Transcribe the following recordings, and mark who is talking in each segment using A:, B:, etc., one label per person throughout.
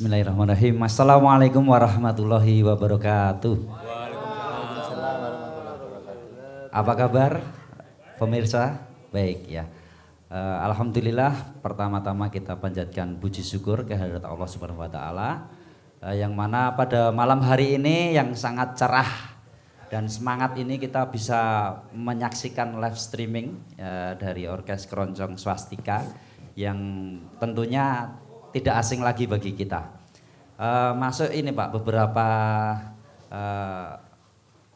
A: Bismillahirrahmanirrahim. Assalamualaikum warahmatullahi wabarakatuh. Apa kabar pemirsa? Baik ya. Alhamdulillah, pertama-tama kita panjatkan puji syukur kehadirat Allah Subhanahu wa taala yang mana pada malam hari ini yang sangat cerah dan semangat ini kita bisa menyaksikan live streaming dari Orkes Keroncong Swastika yang tentunya tidak asing lagi bagi kita. Masuk ini Pak beberapa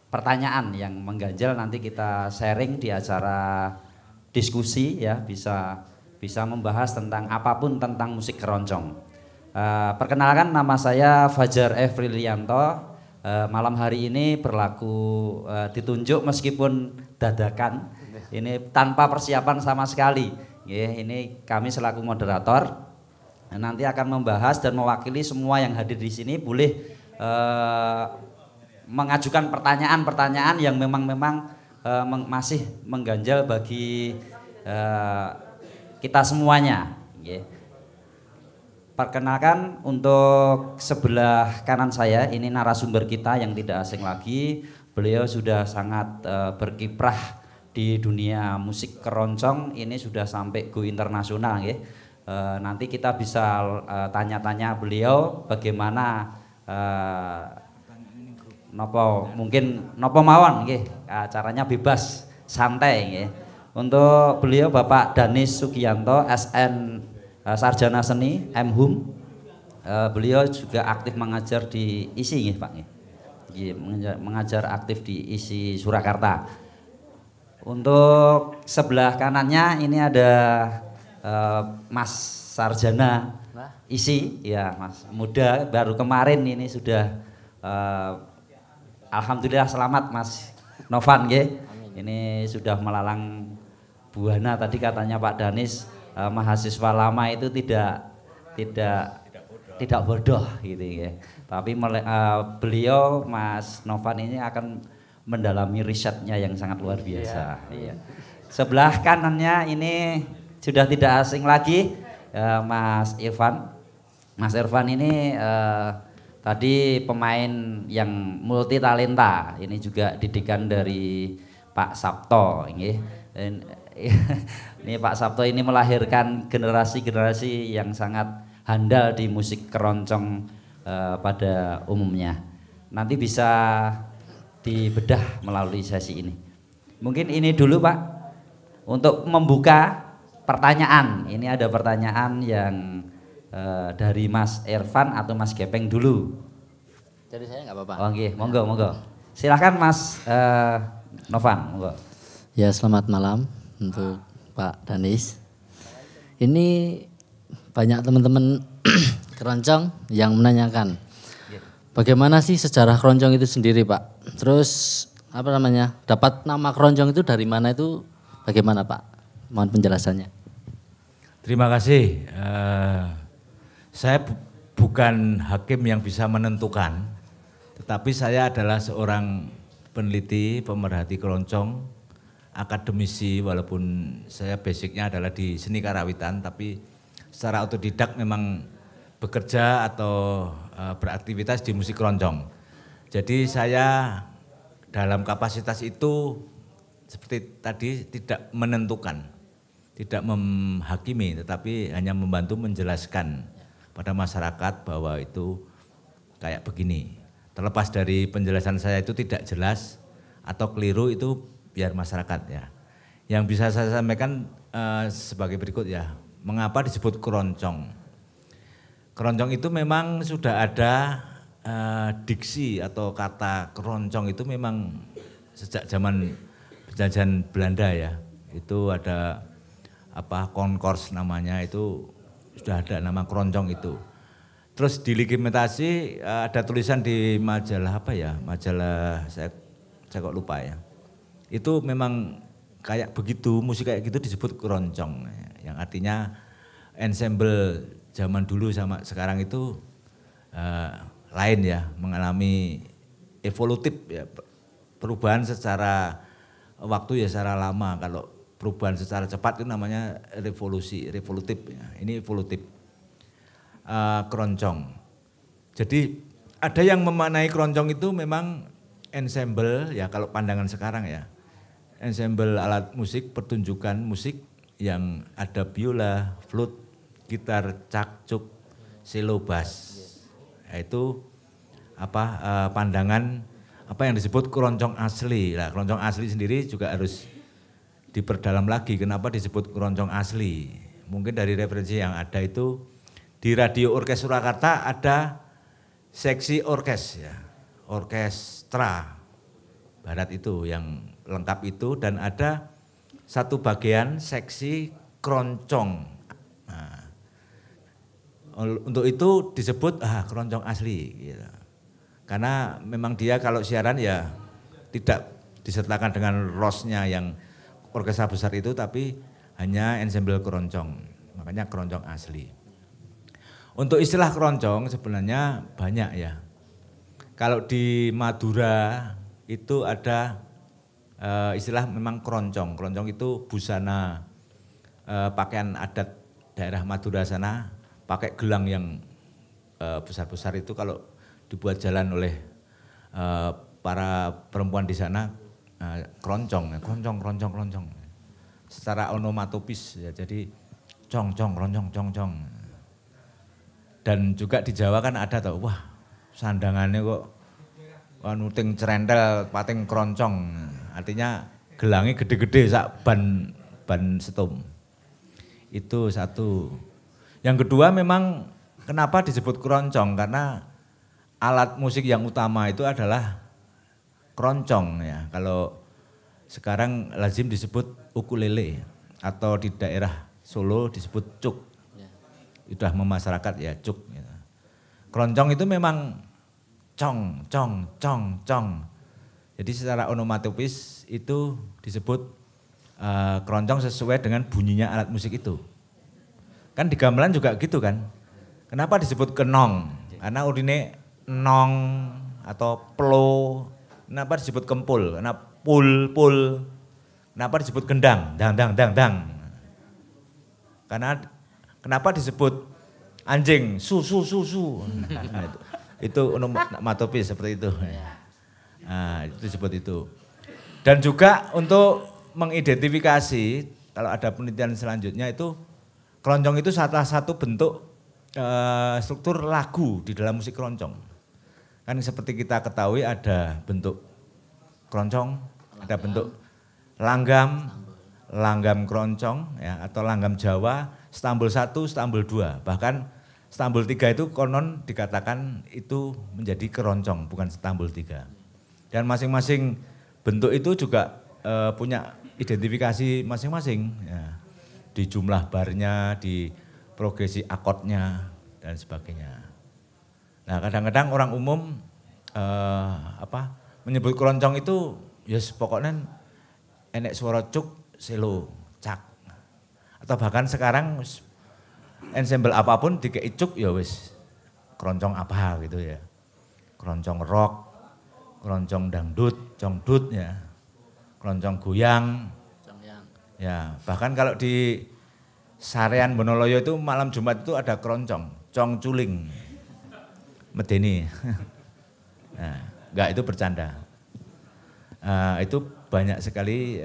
A: pertanyaan yang mengganjal, nanti kita sharing di acara diskusi ya, bisa membahas tentang apapun tentang musik keroncong. Perkenalkan, nama saya Fajar Efrilianto. Malam hari ini berlaku ditunjuk meskipun dadakan, ini tanpa persiapan sama sekali. Ini kami selaku moderator nanti akan membahas dan mewakili semua yang hadir di sini, boleh mengajukan pertanyaan-pertanyaan yang memang masih mengganjal bagi kita semuanya. Perkenalkan, untuk sebelah kanan saya ini narasumber kita yang tidak asing lagi. Beliau sudah sangat berkiprah di dunia musik keroncong, ini sudah sampai go internasional ya. Nanti kita bisa tanya-tanya beliau bagaimana nopo mawon nggih, acaranya bebas santai nggih. Untuk beliau Bapak Danis Sugianto SN, Sarjana Seni M.Hum. Beliau juga aktif mengajar di ISI nggih Pak nggih. Mengajar aktif di ISI Surakarta. Untuk sebelah kanannya ini ada Mas Sarjana ISI, ya Mas muda, baru kemarin ini sudah alhamdulillah selamat Mas Novan nggih. Ini sudah melalang buana, tadi katanya Pak Danis mahasiswa lama itu tidak bodoh gitu ya. Tapi beliau Mas Novan ini akan mendalami risetnya yang sangat luar biasa. Iya. Sebelah kanannya ini sudah tidak asing lagi, Mas Irfan. Mas Irfan ini tadi pemain yang multi talenta. Ini juga didikan dari Pak Sabto. Ini Pak Sabto ini melahirkan generasi-generasi yang sangat handal di musik keroncong pada umumnya. Nanti bisa dibedah melalui sesi ini. Mungkin ini dulu Pak untuk membuka pertanyaan. Ini ada pertanyaan yang dari Mas Irfan atau Mas Gepeng dulu.
B: Jadi saya nggak apa-apa.
A: Oke, monggo. Silahkan Mas Novan, monggo.
B: Ya, selamat malam untuk Pak Danis. Ini banyak teman-teman keroncong yang menanyakan bagaimana sih sejarah keroncong itu sendiri Pak. Terus dapat nama keroncong itu dari mana, itu bagaimana Pak? Mohon penjelasannya.
C: Terima kasih. Saya bukan hakim yang bisa menentukan, tetapi saya adalah seorang peneliti, pemerhati keroncong, akademisi, walaupun saya basicnya adalah di seni karawitan, tapi secara otodidak memang bekerja atau beraktivitas di musik keroncong. Jadi saya dalam kapasitas itu seperti tadi tidak menentukan, tidak menghakimi, tetapi hanya membantu menjelaskan pada masyarakat bahwa itu kayak begini. Terlepas dari penjelasan saya itu tidak jelas atau keliru, itu biar masyarakat ya. Yang bisa saya sampaikan sebagai berikut ya. Mengapa disebut keroncong? Keroncong itu memang sudah ada diksi atau kata keroncong itu memang sejak zaman penjajahan Belanda ya. Itu ada konkors namanya, itu sudah ada nama keroncong itu. Terus dilegitimasi, ada tulisan di majalah majalah saya kok lupa ya. Itu memang kayak begitu, musik kayak gitu disebut keroncong, yang artinya ensemble zaman dulu sama sekarang itu lain ya, mengalami evolutif ya, perubahan secara waktu ya secara lama. Kalau perubahan secara cepat itu namanya revolutif ya. Ini evolutif. Keroncong. Jadi ada yang memaknai keroncong itu memang ensemble ya kalau pandangan sekarang ya. Ensemble alat musik, pertunjukan musik yang ada biola, flute, gitar, cakcuk, cello, bass. Itu pandangan apa yang disebut keroncong asli. Nah, keroncong asli sendiri juga harus diperdalam lagi. Kenapa disebut keroncong asli? Mungkin dari referensi yang ada itu di Radio Orkes Surakarta ada seksi orkes ya, orkestra barat itu yang lengkap itu, dan ada satu bagian seksi keroncong. Nah, untuk itu disebut keroncong asli gitu. Karena memang dia kalau siaran ya tidak disertakan dengan rosnya yang orkestra besar itu, tapi hanya ensemble keroncong, makanya keroncong asli. Untuk istilah keroncong sebenarnya banyak ya. Kalau di Madura itu ada istilah memang keroncong. Keroncong itu busana pakaian adat daerah Madura sana, pakai gelang yang besar-besar itu kalau dibuat jalan oleh para perempuan di sana keroncong. Secara onomatopis ya, jadi cong-cong, keroncong, cong-cong. Dan juga di Jawa kan ada tuh, wah sandangannya kok nuting cerendel, pating keroncong. Artinya gelangnya gede-gede sak ban setum. Itu satu. Yang kedua memang kenapa disebut keroncong? Karena alat musik yang utama itu adalah keroncong ya. Kalau sekarang lazim disebut ukulele atau di daerah Solo disebut cuk. Sudah memasyarakat ya cuk. Gitu. Keroncong itu memang cong. Jadi secara onomatopis itu disebut keroncong sesuai dengan bunyinya alat musik itu. Kan di gamelan juga gitu kan. Kenapa disebut kenong? Karena urine nong atau plo. Kenapa disebut kempul? Karena pul. Kenapa disebut gendang? Dang. Karena kenapa disebut anjing? Su. Nah, itu onomatopis seperti itu. Nah, itu disebut itu. Dan juga untuk mengidentifikasi, kalau ada penelitian selanjutnya itu, keroncong itu salah satu bentuk struktur lagu di dalam musik keroncong. Kan seperti kita ketahui ada bentuk keroncong, ada bentuk langgam keroncong ya, atau langgam Jawa, stambul 1, stambul 2. Bahkan stambul 3 itu konon dikatakan itu menjadi keroncong, bukan stambul 3. Dan masing-masing bentuk itu juga punya identifikasi masing-masing ya. Di jumlah barnya, di progresi akordnya dan sebagainya. Nah, kadang-kadang orang umum menyebut keroncong itu yes pokoknya enek suara cuk, selo, cak. Atau bahkan sekarang ensemble apapun dikei cuk ya wis keroncong apa gitu ya. Keroncong rock, keroncong dangdut, congdut ya. Keroncong goyang. Ya, bahkan kalau di Sarean Bonoloyo itu malam Jumat itu ada keroncong, cong culing. Medeni. Nah, enggak, itu bercanda. Itu banyak sekali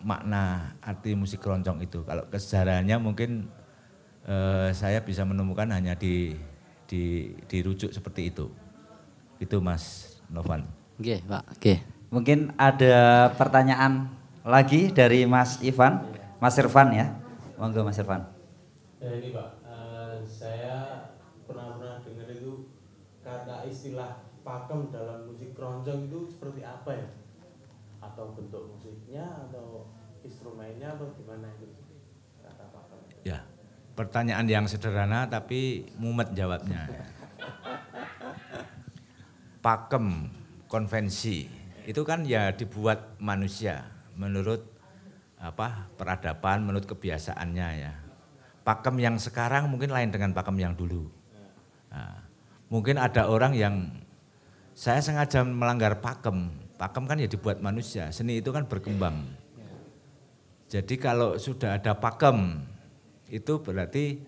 C: makna arti musik keroncong itu. Kalau kesejarahnya mungkin saya bisa menemukan hanya dirujuk seperti itu. Itu Mas Novan.
B: Oke, Pak. Oke.
A: Mungkin ada pertanyaan lagi dari Mas Ivan, Mas Irfan ya. Monggo Mas Irfan.
D: Ini Pak, saya pernah dengar itu kata istilah pakem dalam musik keroncong itu seperti apa ya? Atau bentuk musiknya atau instrumennya atau gimana itu kata pakem?
C: Ya, pertanyaan yang sederhana tapi mumet jawabnya. Pakem, konvensi itu kan ya dibuat manusia menurut peradaban, menurut kebiasaannya ya. Pakem yang sekarang mungkin lain dengan pakem yang dulu. Nah, mungkin ada orang yang saya sengaja melanggar pakem. Pakem kan ya dibuat manusia, seni itu kan berkembang. Jadi kalau sudah ada pakem itu berarti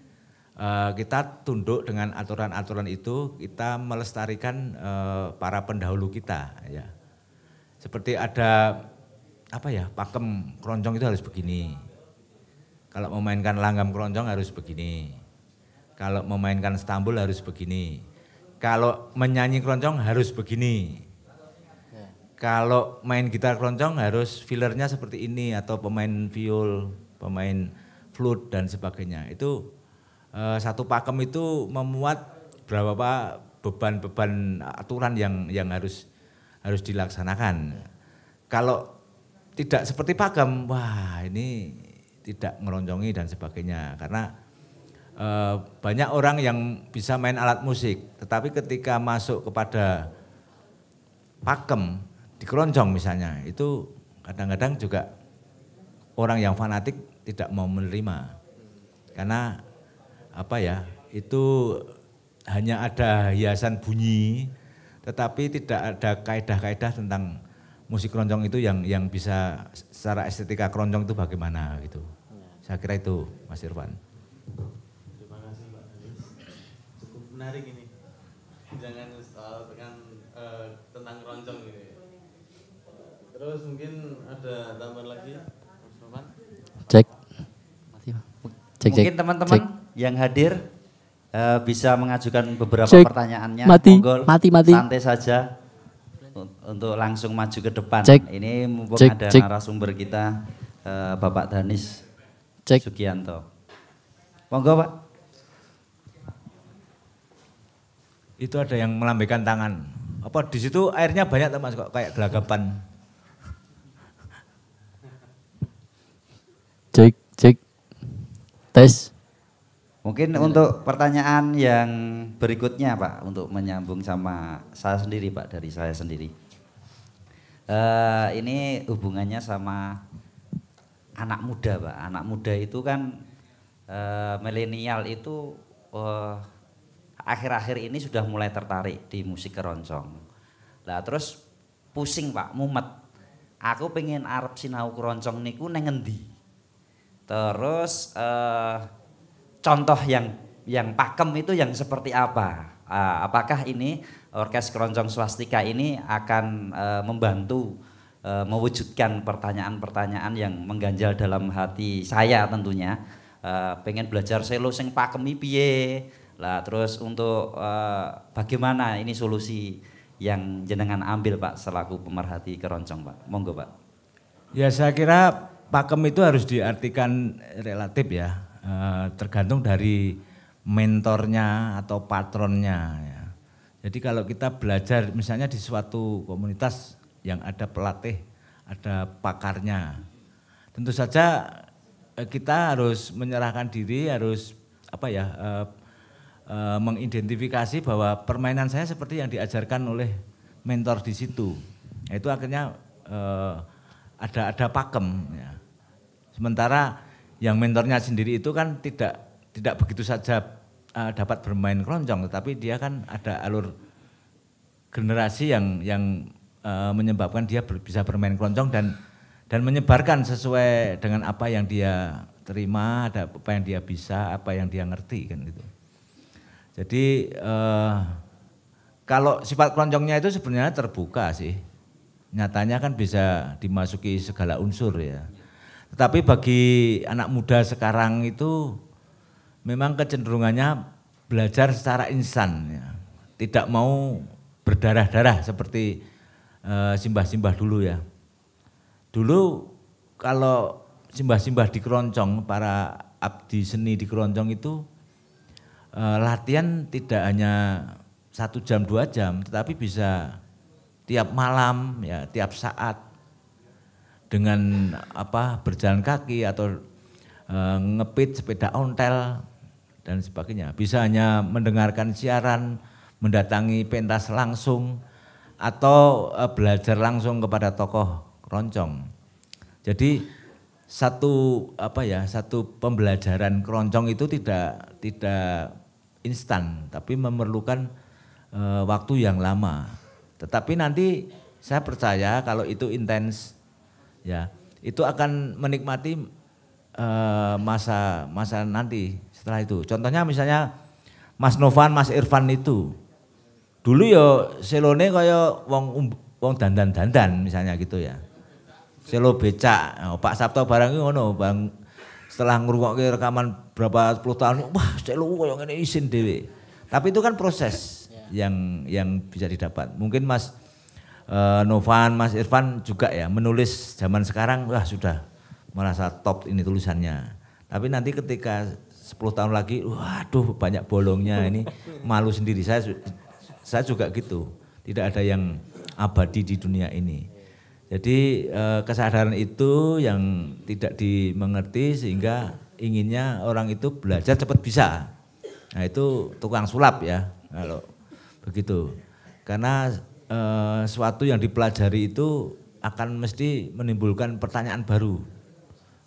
C: kita tunduk dengan aturan-aturan itu, kita melestarikan para pendahulu kita ya. Seperti ada apa ya, pakem keroncong itu harus begini. Kalau memainkan langgam keroncong harus begini. Kalau memainkan stambul harus begini. Kalau menyanyi keroncong harus begini. Kalau main gitar keroncong harus fillernya seperti ini, atau pemain viol, pemain flute dan sebagainya. Itu satu pakem itu memuat beberapa beban-beban aturan yang harus dilaksanakan. Kalau tidak seperti pakem, wah ini tidak ngeroncongi dan sebagainya. Karena banyak orang yang bisa main alat musik, tetapi ketika masuk kepada pakem di keroncong misalnya, itu kadang-kadang juga orang yang fanatik tidak mau menerima. Karena apa ya, itu hanya ada hiasan bunyi, tetapi tidak ada kaidah-kaidah tentang musik keroncong itu yang bisa secara estetika keroncong itu bagaimana gitu. Saya kira itu, Mas Irfan.
D: Terima kasih Pak Danis. Cukup menarik ini. Jangan soal tentang keroncong ini. Terus mungkin ada tambahan lagi, Mas Roman?
B: Cek.
A: Mungkin teman-teman yang hadir bisa mengajukan beberapa
B: Cek.
A: pertanyaannya.
B: Mati.
A: Monggo,
B: Mati.
A: santai saja untuk langsung maju ke depan.
B: Cek.
A: Ini mumpung
B: Cek.
A: ada
B: Cek.
A: narasumber kita, Bapak Danis
B: Cek.
A: Sugianto. Monggo Pak.
C: Itu ada yang melambaikan tangan. Apa di situ airnya banyak Mas, kok kayak gelagapan.
B: Cek. Tes.
A: Mungkin untuk pertanyaan yang berikutnya Pak, untuk menyambung sama saya sendiri Pak, dari saya sendiri. Ini hubungannya sama anak muda Pak. Anak muda itu kan milenial itu akhir-akhir ini sudah mulai tertarik di musik keroncong. Lah terus pusing Pak, mumet. Aku pengen arep sinau keroncong niku neng ngendi? Terus contoh yang pakem itu yang seperti apa? Apakah ini orkes keroncong swastika ini akan membantu mewujudkan pertanyaan-pertanyaan yang mengganjal dalam hati saya tentunya. Pengen belajar selo sing pakemi piye. Lah terus untuk bagaimana ini solusi yang jenengan ambil Pak selaku pemerhati keroncong Pak. Monggo Pak.
C: Ya saya kira pakem itu harus diartikan relatif ya. Tergantung dari mentornya atau patronnya ya. Jadi kalau kita belajar misalnya di suatu komunitas yang ada pelatih, ada pakarnya, tentu saja kita harus menyerahkan diri, harus mengidentifikasi bahwa permainan saya seperti yang diajarkan oleh mentor di situ. Itu akhirnya ada pakem ya. Sementara yang mentornya sendiri itu kan tidak begitu saja dapat bermain keroncong, tetapi dia kan ada alur generasi yang menyebabkan dia bisa bermain keroncong dan menyebarkan sesuai dengan apa yang dia terima, apa yang dia bisa, apa yang dia ngerti kan gitu. Jadi kalau sifat keroncongnya itu sebenarnya terbuka sih, nyatanya kan bisa dimasuki segala unsur ya. Tetapi bagi anak muda sekarang itu memang kecenderungannya belajar secara instan ya. Tidak mau berdarah-darah seperti simbah-simbah dulu ya. Dulu kalau simbah-simbah di keroncong, para abdi seni di keroncong itu latihan tidak hanya 1 jam 2 jam, tetapi bisa tiap malam ya, tiap saat. Dengan berjalan kaki atau ngepit sepeda ontel dan sebagainya. Bisa hanya mendengarkan siaran, mendatangi pentas langsung, atau belajar langsung kepada tokoh keroncong. Jadi satu pembelajaran keroncong itu tidak instan, tapi memerlukan waktu yang lama. Tetapi nanti saya percaya kalau itu intens, ya, itu akan menikmati masa nanti setelah itu. Contohnya misalnya Mas Novan, Mas Irfan itu dulu ya selone kaya wong dandan-dandan misalnya gitu ya. Selo becak, Pak Sabto barang ngono, Bang. Setelah ngrungokke rekaman berapa puluh tahun, wah selo koyo ngene isin dhewe. Tapi itu kan proses yang bisa didapat. Mungkin Mas Novan, Mas Irfan juga ya menulis zaman sekarang wah sudah merasa top ini tulisannya. Tapi nanti ketika 10 tahun lagi, waduh banyak bolongnya ini malu sendiri. Saya juga gitu. Tidak ada yang abadi di dunia ini. Jadi kesadaran itu yang tidak dimengerti sehingga inginnya orang itu belajar cepat bisa. Nah itu tukang sulap ya kalau begitu. Karena sesuatu yang dipelajari itu akan mesti menimbulkan pertanyaan baru.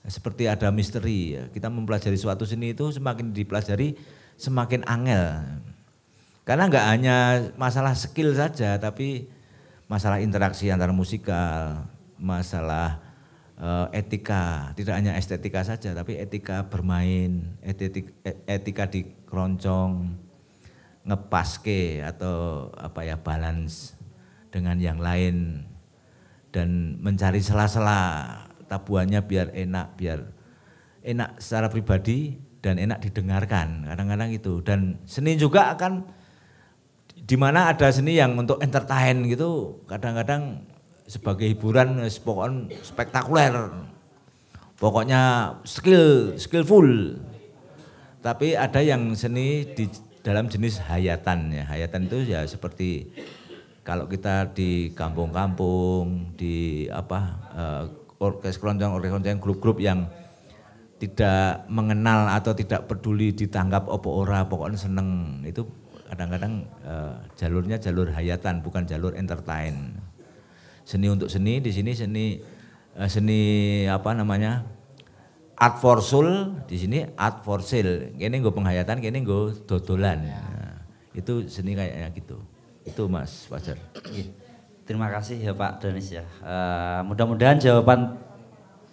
C: Seperti ada misteri ya. Kita mempelajari suatu seni itu semakin dipelajari semakin angel. Karena enggak hanya masalah skill saja tapi masalah interaksi antara musikal, masalah etika, tidak hanya estetika saja tapi etika bermain, etika di keroncong, ngepaske atau apa ya balance dengan yang lain dan mencari sela-sela tabuhannya biar enak secara pribadi dan enak didengarkan kadang-kadang itu. Dan seni juga akan di mana ada seni yang untuk entertain gitu kadang-kadang sebagai hiburan pokoknya spektakuler, pokoknya skillful. Tapi ada yang seni di dalam jenis hayatan ya. Hayatan itu ya seperti kalau kita di kampung-kampung, di orkes keroncong, grup-grup yang tidak mengenal atau tidak peduli ditanggap opo ora, pokoknya seneng. Itu kadang-kadang jalurnya jalur hayatan bukan jalur entertain. Seni untuk seni, di sini seni apa namanya? Art for soul, di sini art for sale. Kene nggo penghayatan, kene nggo dodolan. Nah, itu seni kayaknya gitu. Itu Mas Fajar.
A: Terima kasih ya Pak Danis ya. Mudah-mudahan jawaban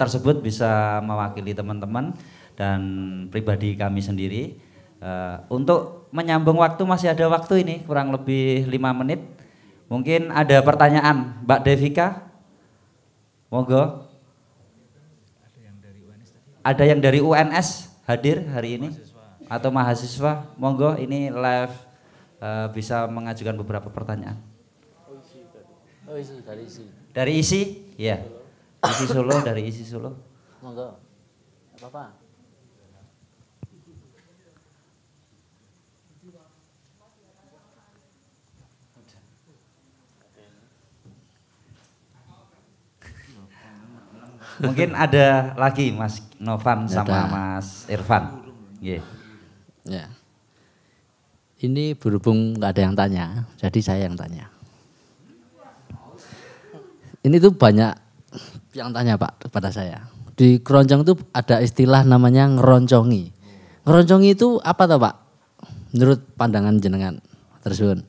A: tersebut bisa mewakili teman-teman dan pribadi kami sendiri. Untuk menyambung waktu masih ada waktu ini kurang lebih 5 menit. Mungkin ada pertanyaan Mbak Devika. Monggo. Ada yang dari UNS hadir hari ini atau mahasiswa, monggo ini live bisa mengajukan beberapa pertanyaan. Dari isi, ya. Isi Solo, dari isi Solo.
B: Monggo. Apa-apa?
A: Mungkin ada lagi Mas Novan sama Mas Irfan. Yeah.
B: Ya. Ini berhubung nggak ada yang tanya, jadi saya yang tanya. Ini tuh banyak yang tanya Pak kepada saya. Di keroncong itu ada istilah namanya ngeroncongi. Ngeroncongi itu apa toh Pak? Menurut pandangan jenengan, tersuun.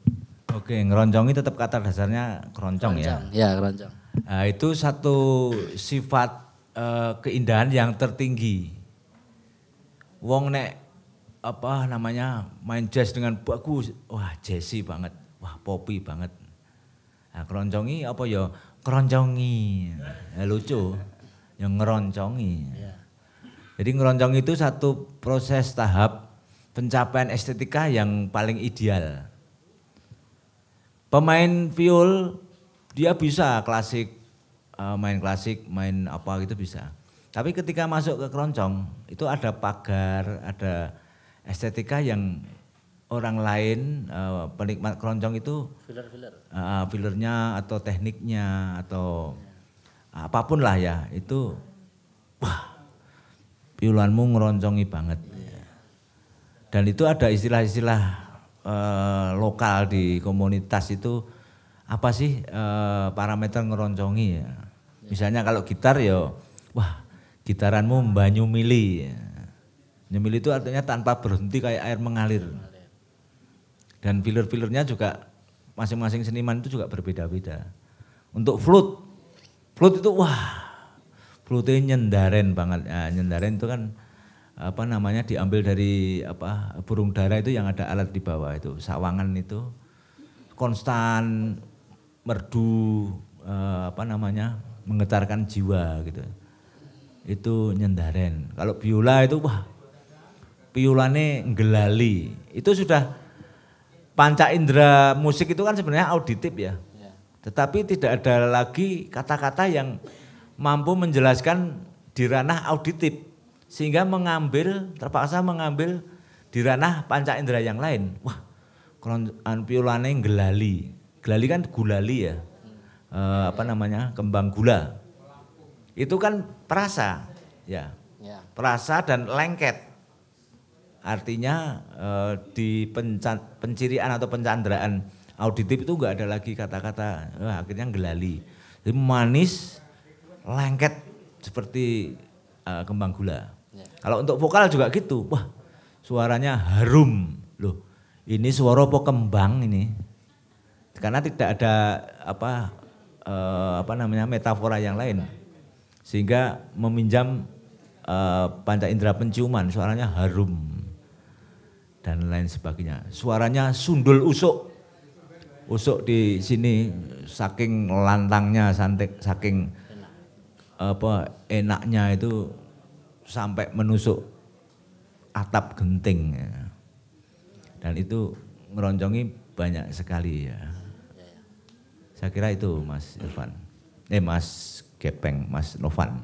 C: Oke, ngeroncongi tetap kata dasarnya keroncong ya.
B: Ya keroncong.
C: Nah, itu satu sifat keindahan yang tertinggi. Wong nek apa namanya main jazz dengan bagus, wah jazzy banget, wah poppy banget. Nah, keroncongi apa ya keroncongi, lucu, yang ngeroncongi. Jadi ngeroncongi itu satu proses tahap pencapaian estetika yang paling ideal. Pemain viol dia bisa klasik, main klasik, main apa gitu bisa. Tapi ketika masuk ke keroncong itu ada pagar, ada estetika yang orang lain penikmat keroncong itu fillernya atau tekniknya atau apapun lah ya itu wah violanmu ngeroncongi banget. Dan itu ada istilah-istilah lokal di komunitas itu apa sih parameter ngeroncongi ya. Misalnya kalau gitar ya wah gitaranmu banyu mili. Nyemil itu artinya tanpa berhenti kayak air mengalir. Dan filler-fillernya juga masing-masing seniman itu juga berbeda-beda. Untuk flute itu wah flute nyendaren banget. Nah, nyendaren itu kan apa namanya diambil dari apa burung dara itu yang ada alat di bawah itu, sawangan itu konstan, merdu, apa namanya menggetarkan jiwa gitu. Itu nyendaren. Kalau biola itu wah piulane nggelali. Itu sudah panca indera musik itu kan sebenarnya auditif ya. Tetapi tidak ada lagi kata-kata yang mampu menjelaskan di ranah auditif. Sehingga terpaksa mengambil di ranah panca indera yang lain. Wah, piulane nggelali. Gelali kan gulali ya. Apa namanya? Kembang gula. Itu kan perasa, ya. Perasa dan lengket. Artinya di pencirian atau pencanderaan auditif itu enggak ada lagi kata-kata akhirnya nggelali. Jadi manis, lengket seperti kembang gula. Kalau untuk vokal juga gitu, wah suaranya harum loh. Ini suara apa kembang ini? Karena tidak ada apa namanya metafora yang lain, sehingga meminjam panca indera penciuman, suaranya harum dan lain sebagainya. Suaranya sundul usuk di sini saking lantangnya, saking enaknya itu sampai menusuk atap genting ya. Dan itu ngeroncongi banyak sekali ya. Saya kira itu Mas Irfan, Mas Gepeng, Mas Novan.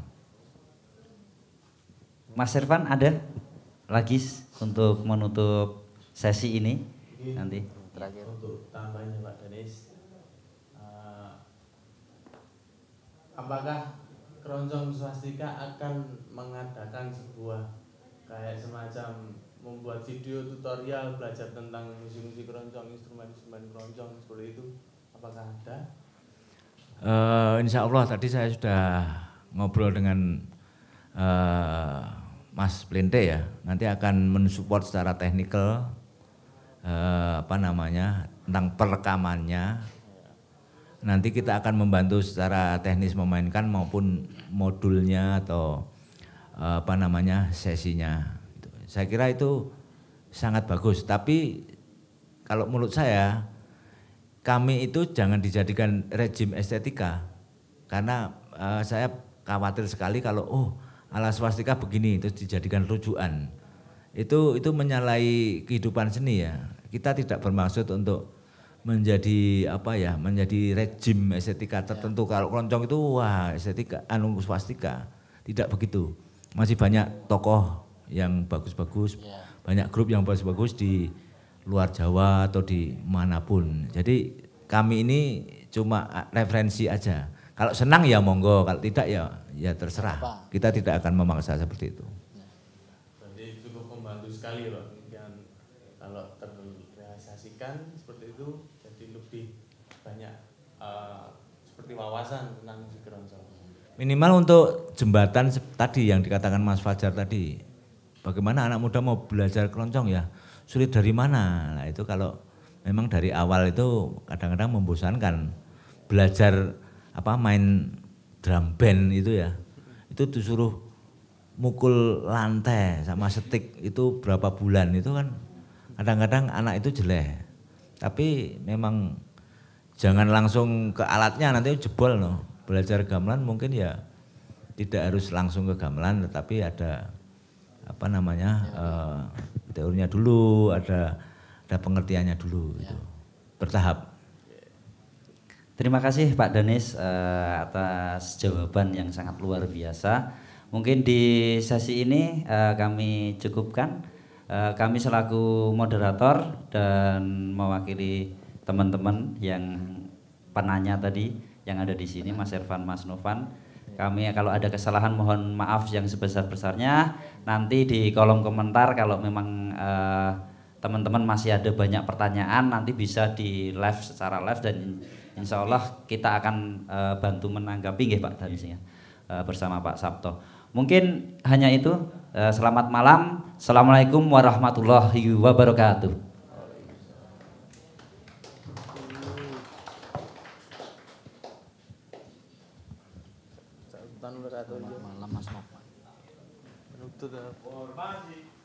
A: Mas Irfan ada lagi untuk menutup sesi ini nanti
D: terakhir untuk tambahnya Pak Danis, apakah Keroncong Swastika akan mengadakan sebuah kayak semacam membuat video tutorial belajar tentang musik-musik keroncong, instrumen-instrumen keroncong seperti itu, apakah ada?
C: Insya Allah tadi saya sudah ngobrol dengan Mas Plente ya, nanti akan mensupport secara teknikal apa namanya tentang perekamannya. Nanti kita akan membantu secara teknis memainkan maupun modulnya atau apa namanya sesinya. Saya kira itu sangat bagus. Tapi kalau menurut saya kami itu jangan dijadikan rejim estetika, karena saya khawatir sekali kalau ala swastika begini terus dijadikan rujukan. Itu menyalahi kehidupan seni ya. Kita tidak bermaksud untuk menjadi menjadi rejim estetika tertentu. Kalau keroncong itu wah estetika swastika, tidak begitu. Masih banyak tokoh yang bagus-bagus, banyak grup yang bagus-bagus di luar Jawa atau di manapun. Jadi kami ini cuma referensi aja. Kalau senang ya monggo, kalau tidak ya terserah. Kita tidak akan memaksa seperti itu.
D: Berarti cukup membantu sekali Pak, kalau terrealisasikan seperti itu jadi lebih banyak seperti wawasan tentang musik keroncong.
C: Minimal untuk jembatan tadi yang dikatakan Mas Fajar tadi, bagaimana anak muda mau belajar keroncong ya sulit dari mana? Nah itu kalau memang dari awal itu kadang-kadang membosankan. Belajar main drum band itu ya, itu disuruh mukul lantai sama setik itu berapa bulan itu kan kadang-kadang anak itu jelek. Tapi memang jangan langsung ke alatnya nanti jebol loh. Belajar gamelan mungkin ya tidak harus langsung ke gamelan, tetapi ada teorinya dulu, ada pengertiannya dulu itu. Bertahap.
A: Terima kasih Pak Danis atas jawaban yang sangat luar biasa. Mungkin di sesi ini kami cukupkan. Kami selaku moderator dan mewakili teman-teman yang penanya tadi yang ada di sini, Mas Irfan, Mas Novan. Kami kalau ada kesalahan mohon maaf yang sebesar-besarnya. Nanti di kolom komentar kalau memang teman-teman masih ada banyak pertanyaan nanti bisa di live secara live dan insya Allah kita akan bantu menanggapi nggih Pak Danis ya, bersama Pak Sabto. Mungkin hanya itu. Selamat malam. Assalamualaikum warahmatullahi wabarakatuh.
B: Selamat malam.
E: Formasi.